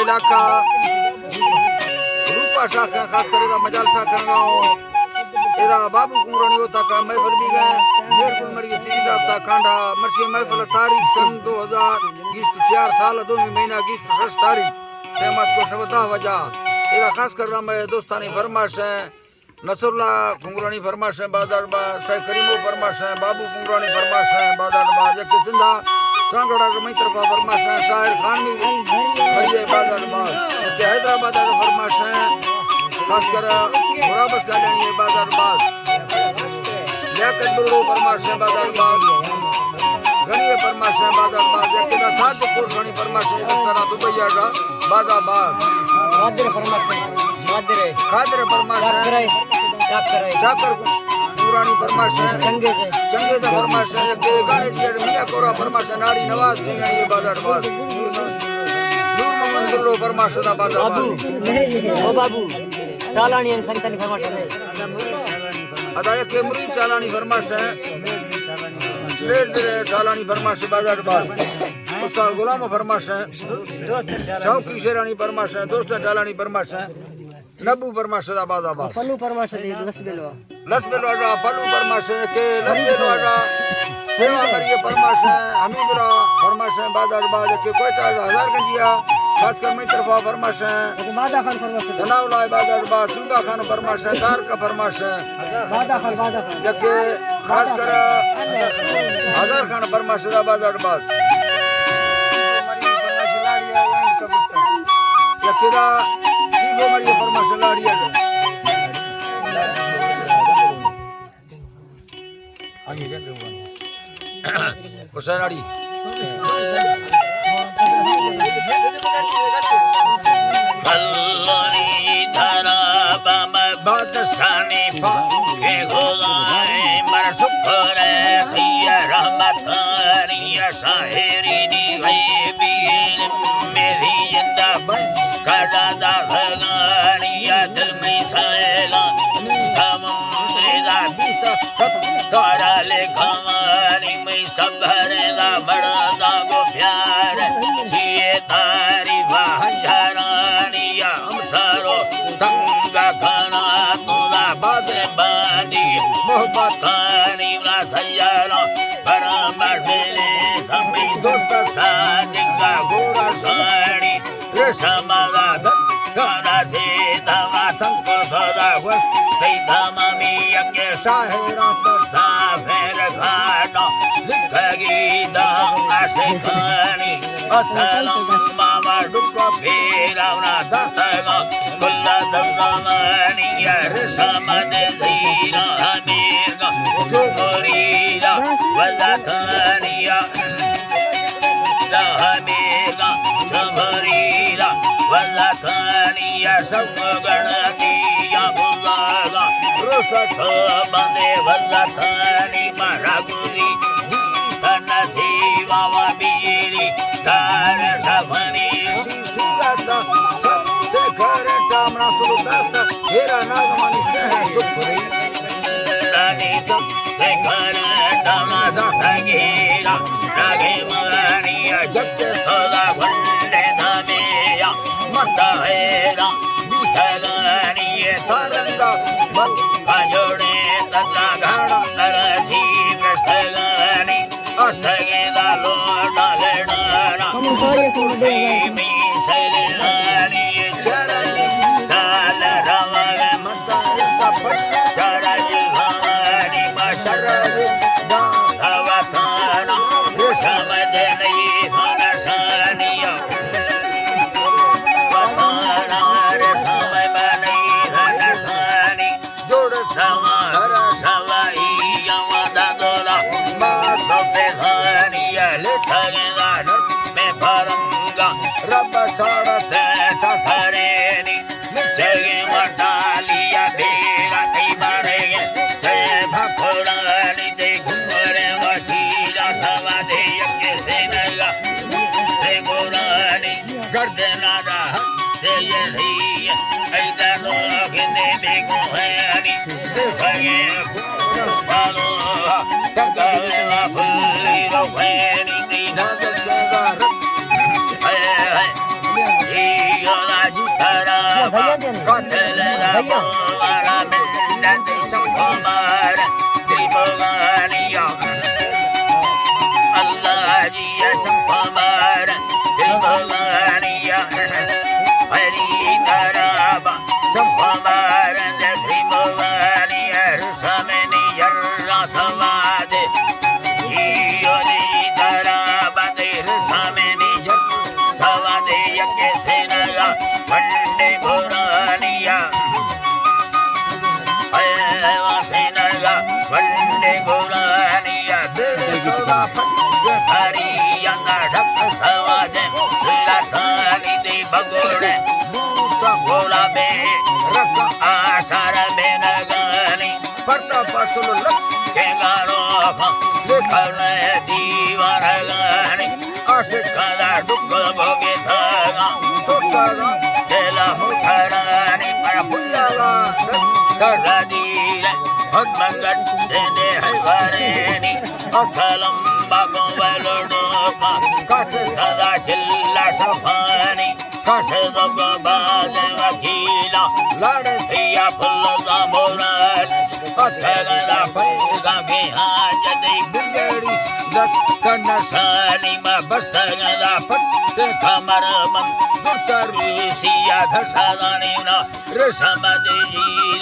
इलाका रूपा शाखा खास करेगा मजाल शाखा गाँव एरा बाबू कुमरानी होता का महफिल भी गए मेरपुर मरी सीधा था कांडा मरसी महफिल तारीख सन 2024 साल 2 महीना 20 तारीख तेमत को शबदा वजह एरा खास कर रहा मैं दोस्तानी फरमाश है नसरुल्ला कुंगरानी फरमाश है बाजारबाज शाह करीमो फरमाश है बाबू कुंगरानी फरमाश है बाजारबाज एक सिंधा सांगड़ा रमई तरफा फरमाश है शायर खानी भैया बाजारबाज के हैदराबाद फरमाश है खास कर बराबर गाड़ी है बाजारबाज लियाकत बुरो फरमाश है बाजारबाज गनीय फरमाश है बाजारबाज एक का साथ कोरसानी फरमाश है तरह दुबईया का बाजारबाज खादर फरमाश है खादर फरमाश है चाकर पुरानी फरमाश है चंगे दा फरमाश है के गाने जी मियां कोरा फरमाश है नाड़ी नवाज सिंह ये बाजारबाज नूर मोहम्मद बुरो फरमाश दा बाजारबाज ओ बाबू चालानी संतन फरमाश है अदाया के मुरी चालानी फरमाश है लेट चालानी फरमाश बाजारबाज उस्ताद गुलाम फरमाश है दोस्त शौकी शेरानी फरमाश है दोस्त चालानी फरमाश है नबू फरमाश दा बाजारबाज फल्लू फरमाश है लसबेलवा का फल्लू फरमाश है के लसबेलवा का सेवा करिए फरमाश है हमीदरा फरमाश है बाजारबाज के कोयटा 1000 गंजिया खासकर मैं तरफा फरमाश है बादा खान फरमाश है सनाउल्लाह बाजारबाज सुगा खान फरमाश है दार का फरमाश है बादा खान जबकि खासकर 1000 खान फरमाश है बाजारबाज यकीरा जीगो मरिए फरमाश लाड़िया कुशनाड़ी बल्लोनी धरा बम बदसानी के गोलाए मर सुखरे खिया रहमतानी शाहिरी नी गैबीन मेरी जिंदा बन कड़ा दा भगानी दिल में सैला समुद्र दा बीसा तोरा ले खानी में सबर दा बड़ा दा गो प्यार जिए तारी वाहंजरानिया हमसारो तंगा खाना तोदा बादे बानी मोहब्बतानी ला सयारो बराबर मेले समी दोस्त सादिका गोरा साड़ी रेशमाला धक्काना से दवा तंको सदा वस कई धामी यज्ञ शाहिरा तो साफेर घाटो लिखगी दाम आशे खानी असलम मामा डुको फेरावना दसगा कुल्ला दजानी रेशम दे जीरा हमीगा चुगरीरा वज़ातानिया हमीगा चुगरीरा वज़ातानिया सब गणतिया बुलागा रोशत बंदे वज़ातानी मरागुरी तनसी वावा बीरी तार सफनी सुगता सबसे घरे टामना सुलताता हेरा नागमानी सह सुखरी तानी सबसे घरे टामना दसगीरा रागे मगानिया जगते सदा वंडे धामेया मता हेरा बिथगानिये तरंगा मत जोड़े तत्रा घाड़ा तरसी प्रसगानी अस्तगे दा लोडा लेडाना मी सैलानी चरणी साल रवग मता कपट चरज भानी बशरज दा धवताना समझ नहीं हनसानिया पताना रे समय बनी हनसानी जोड़ सवा हर सवाई यमदा दोला रब सड़ते ससरेनी निचगे मटालिया बेरा नहीं बढ़ेगे ते भखोड़ानी दे घुमरे मछीरा सवा दे यज्ञ से नगा ते गोरानी गर्दना रहा से ये रही ऐसा लोग ने देखो है अनी से भगे पालो तंगावे ला फुल्ली रोवेनी दी नजर जगार Asalam bago velodoka, kase sada chilla safani, kase dogo baze vakila, lade thiya pulga moral, atagala pulga bihaja de bugari, das kanasani ma bastagala patte kamaram, durtarusiya dhasadani na, resamadji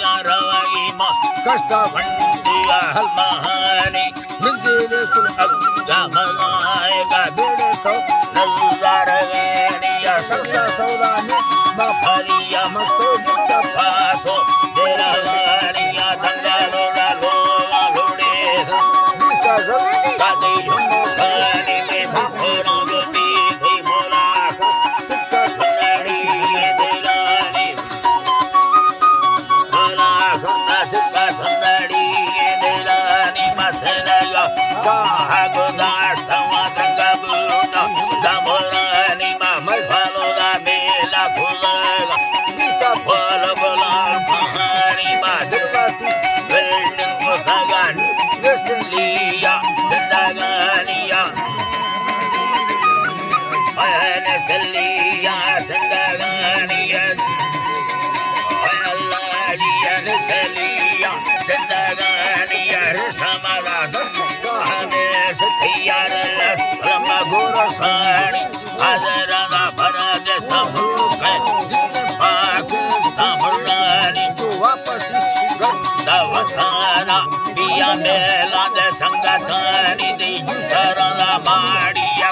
na rawaima, kasta vandiya halmahani. Nizilekul abda malaika bereso nazaraniya saksa saudani mafariya mastogita paso delavaniya tangalola lola lodesa nikazo kadi humukani me bhakora goti thi mola sikka khanari delani mola sikka khanari delani masena Mela de sangatani de sarala mariya,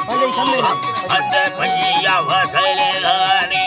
ande paiya vasalani.